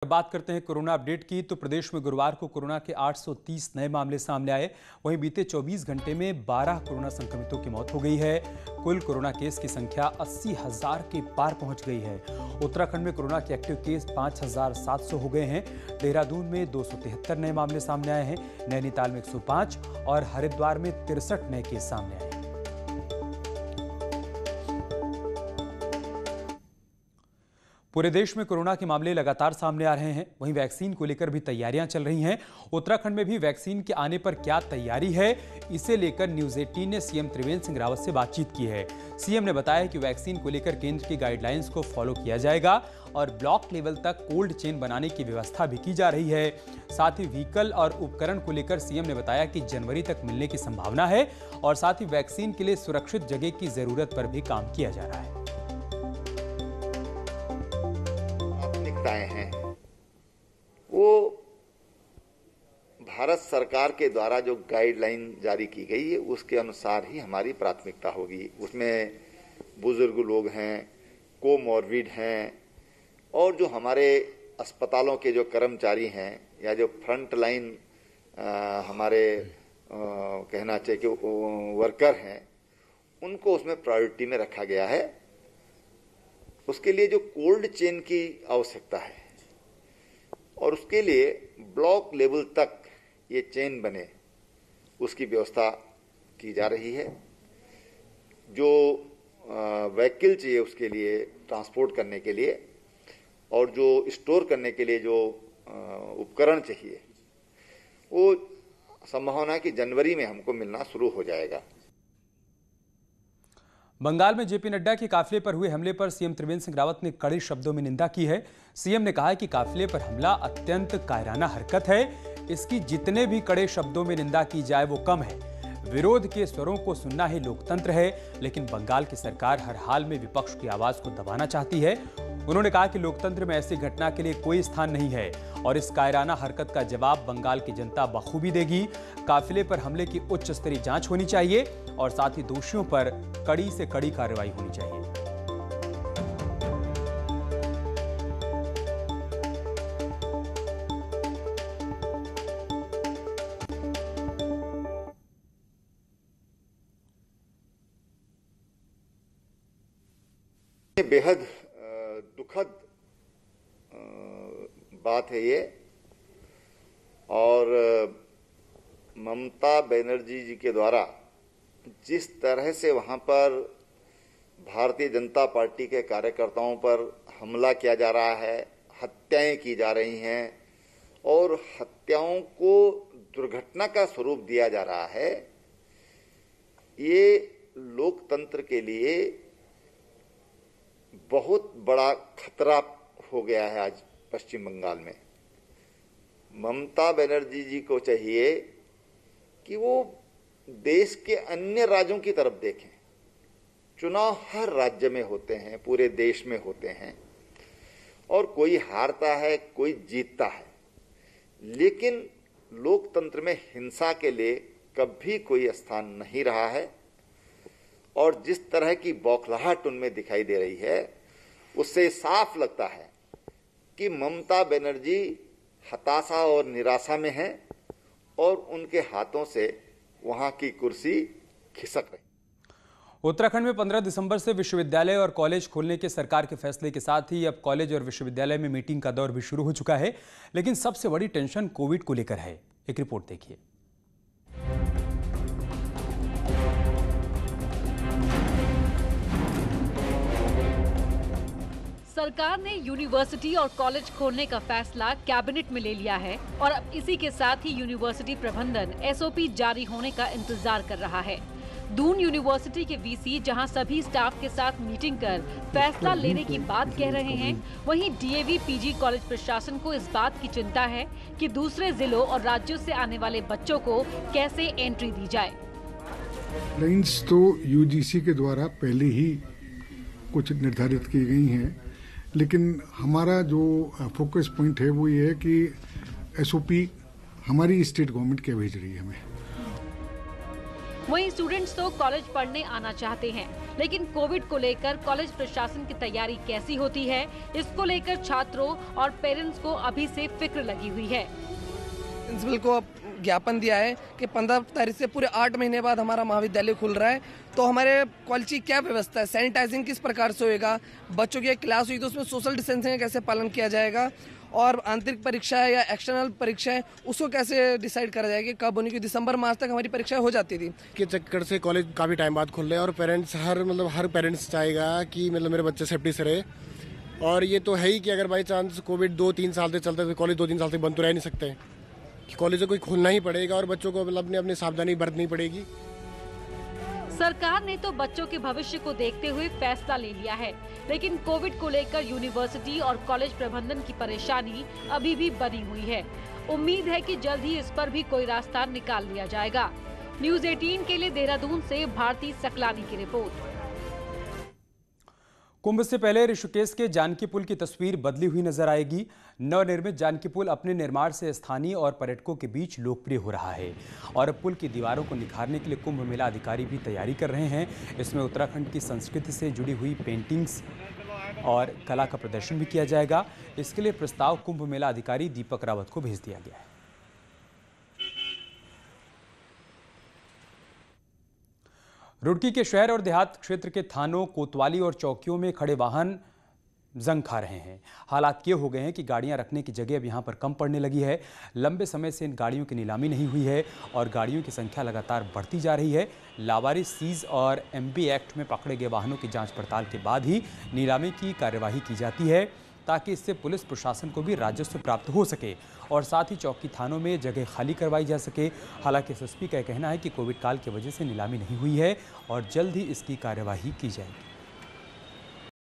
बात करते हैं कोरोना अपडेट की। तो प्रदेश में गुरुवार को कोरोना के 830 नए मामले सामने आए। वहीं बीते 24 घंटे में 12 कोरोना संक्रमितों की मौत हो गई है। कुल कोरोना केस की संख्या 80,000 के पार पहुंच गई है। उत्तराखंड में कोरोना के एक्टिव केस 5,700 हो गए हैं। देहरादून में 273 नए मामले सामने आए हैं। नैनीताल में 105 और हरिद्वार में 63 नए केस सामने आए हैं। पूरे देश में कोरोना के मामले लगातार सामने आ रहे हैं। वहीं वैक्सीन को लेकर भी तैयारियां चल रही हैं। उत्तराखंड में भी वैक्सीन के आने पर क्या तैयारी है, इसे लेकर न्यूज 18 ने सीएम त्रिवेंद्र सिंह रावत से बातचीत की है। सीएम ने बताया कि वैक्सीन को लेकर केंद्र की गाइडलाइंस को फॉलो किया जाएगा और ब्लॉक लेवल तक कोल्ड चेन बनाने की व्यवस्था भी की जा रही है। साथ ही व्हीकल और उपकरण को लेकर सीएम ने बताया कि जनवरी तक मिलने की संभावना है और साथ ही वैक्सीन के लिए सुरक्षित जगह की जरूरत पर भी काम किया जा रहा है। हैं वो भारत सरकार के द्वारा जो गाइडलाइन जारी की गई है उसके अनुसार ही हमारी प्राथमिकता होगी। उसमें बुजुर्ग लोग हैं, कोमॉर्बिड हैं और जो हमारे अस्पतालों के जो कर्मचारी हैं या जो फ्रंट लाइन हमारे कहना चाहिए कि वर्कर हैं, उनको उसमें प्रायोरिटी में रखा गया है। उसके लिए जो कोल्ड चेन की आवश्यकता है और उसके लिए ब्लॉक लेवल तक ये चेन बने, उसकी व्यवस्था की जा रही है। जो व्हीकल चाहिए उसके लिए ट्रांसपोर्ट करने के लिए और जो स्टोर करने के लिए जो उपकरण चाहिए, वो संभावना है कि जनवरी में हमको मिलना शुरू हो जाएगा। बंगाल में जेपी नड्डा के काफिले पर हुए हमले पर सीएम त्रिवेंद्र सिंह रावत ने कड़े शब्दों में निंदा की है। सीएम ने कहा है कि काफिले पर हमला अत्यंत कायराना हरकत है। इसकी जितने भी कड़े शब्दों में निंदा की जाए वो कम है। विरोध के स्वरों को सुनना ही लोकतंत्र है, लेकिन बंगाल की सरकार हर हाल में विपक्ष की आवाज को दबाना चाहती है। उन्होंने कहा कि लोकतंत्र में ऐसी घटना के लिए कोई स्थान नहीं है और इस कायराना हरकत का जवाब बंगाल की जनता बखूबी देगी। काफिले पर हमले की उच्च स्तरीय जांच होनी चाहिए और साथ ही दोषियों पर कड़ी से कड़ी कार्रवाई होनी चाहिए। बेहद दुखद बात है ये, और ममता बनर्जी जी के द्वारा जिस तरह से वहां पर भारतीय जनता पार्टी के कार्यकर्ताओं पर हमला किया जा रहा है, हत्याएं की जा रही हैं और हत्याओं को दुर्घटना का स्वरूप दिया जा रहा है, ये लोकतंत्र के लिए बहुत बड़ा खतरा हो गया है। आज पश्चिम बंगाल में ममता बनर्जी जी को चाहिए कि वो देश के अन्य राज्यों की तरफ देखें। चुनाव हर राज्य में होते हैं, पूरे देश में होते हैं और कोई हारता है, कोई जीतता है, लेकिन लोकतंत्र में हिंसा के लिए कभी कोई स्थान नहीं रहा है। और जिस तरह की बौखलाहट उनमें दिखाई दे रही है, उससे साफ लगता है कि ममता बनर्जी हताशा और निराशा में है और उनके हाथों से वहां की कुर्सी खिसक रही। उत्तराखंड में 15 दिसंबर से विश्वविद्यालय और कॉलेज खोलने के सरकार के फैसले के साथ ही अब कॉलेज और विश्वविद्यालय में मीटिंग का दौर भी शुरू हो चुका है, लेकिन सबसे बड़ी टेंशन कोविड को लेकर है। एक रिपोर्ट देखिए। सरकार ने यूनिवर्सिटी और कॉलेज खोलने का फैसला कैबिनेट में ले लिया है और अब इसी के साथ ही यूनिवर्सिटी प्रबंधन एसओपी जारी होने का इंतजार कर रहा है। दून यूनिवर्सिटी के वीसी जहां सभी स्टाफ के साथ मीटिंग कर फैसला लेने की बात कह रहे हैं, वहीं डीएवी पीजी कॉलेज प्रशासन को इस बात की चिंता है कि दूसरे जिलों और राज्यों से आने वाले बच्चों को कैसे एंट्री दी जाए। लाइन्स तो यूजीसी के द्वारा पहले ही कुछ निर्धारित की गई हैं, लेकिन हमारा जो फोकस पॉइंट है वो ये है कि एसओपी हमारी स्टेट गवर्नमेंट क्या भेज रही है हमें। वहीं स्टूडेंट्स तो कॉलेज पढ़ने आना चाहते हैं, लेकिन कोविड को लेकर कॉलेज प्रशासन की तैयारी कैसी होती है, इसको लेकर छात्रों और पेरेंट्स को अभी से फिक्र लगी हुई है। प्रिंसिपल को ज्ञापन दिया है कि 15 तारीख से पूरे 8 महीने बाद हमारा महाविद्यालय खुल रहा है, तो हमारे कॉलेज की क्या व्यवस्था है, सैनिटाइजिंग किस प्रकार से होएगा, बच्चों की एक क्लास हुई तो उसमें सोशल डिस्टेंसिंग का कैसे पालन किया जाएगा, और आंतरिक परीक्षा है या एक्सटर्नल परीक्षा है उसको कैसे डिसाइड करा जाएगा, कब होनी, कि दिसंबर मार्च तक हमारी परीक्षाएं हो जाती थी। के चक्कर से कॉलेज काफ़ी टाइम बाद खुल रहे हैं और पेरेंट्स हर पेरेंट्स चाहेगा कि मेरे बच्चे सेफ्टी से रहे। और ये तो है ही कि अगर बाई चांस कोविड 2-3 साल से चलता है तो कॉलेज 2-3 साल से बंद तो रह नहीं सकते, कि कॉलेज को खुलना ही पड़ेगा और बच्चों को अपनी सावधानी बरतनी पड़ेगी। सरकार ने तो बच्चों के भविष्य को देखते हुए फैसला ले लिया है, लेकिन कोविड को लेकर यूनिवर्सिटी और कॉलेज प्रबंधन की परेशानी अभी भी बनी हुई है। उम्मीद है कि जल्द ही इस पर भी कोई रास्ता निकाल लिया जाएगा। न्यूज़ 18 के लिए देहरादून से भारती सकलानी की रिपोर्ट। कुंभ से पहले ऋषिकेश के जानकी पुल की तस्वीर बदली हुई नजर आएगी। नवनिर्मित जानकी पुल अपने निर्माण से स्थानीय और पर्यटकों के बीच लोकप्रिय हो रहा है और पुल की दीवारों को निखारने के लिए कुंभ मेला अधिकारी भी तैयारी कर रहे हैं। इसमें उत्तराखंड की संस्कृति से जुड़ी हुई पेंटिंग्स और कला का प्रदर्शन भी किया जाएगा। इसके लिए प्रस्ताव कुंभ मेला अधिकारी दीपक रावत को भेज दिया गया है। रुड़की के शहर और देहात क्षेत्र के थानों, कोतवाली और चौकियों में खड़े वाहन जंग खा रहे हैं। हालात ये हो गए हैं कि गाड़ियां रखने की जगह अब यहां पर कम पड़ने लगी है। लंबे समय से इन गाड़ियों की नीलामी नहीं हुई है और गाड़ियों की संख्या लगातार बढ़ती जा रही है। लावारिस सीज और एमबी एक्ट में पकड़े गए वाहनों की जांच पड़ताल के बाद ही नीलामी की कार्यवाही की जाती है, ताकि इससे पुलिस प्रशासन को भी राजस्व प्राप्त हो सके और साथ ही चौकी थानों में जगह खाली करवाई जा सके। हालांकि एसएसपी का कहना है कि कोविड काल की वजह से नीलामी नहीं हुई है और जल्द ही इसकी कार्यवाही की जाएगी।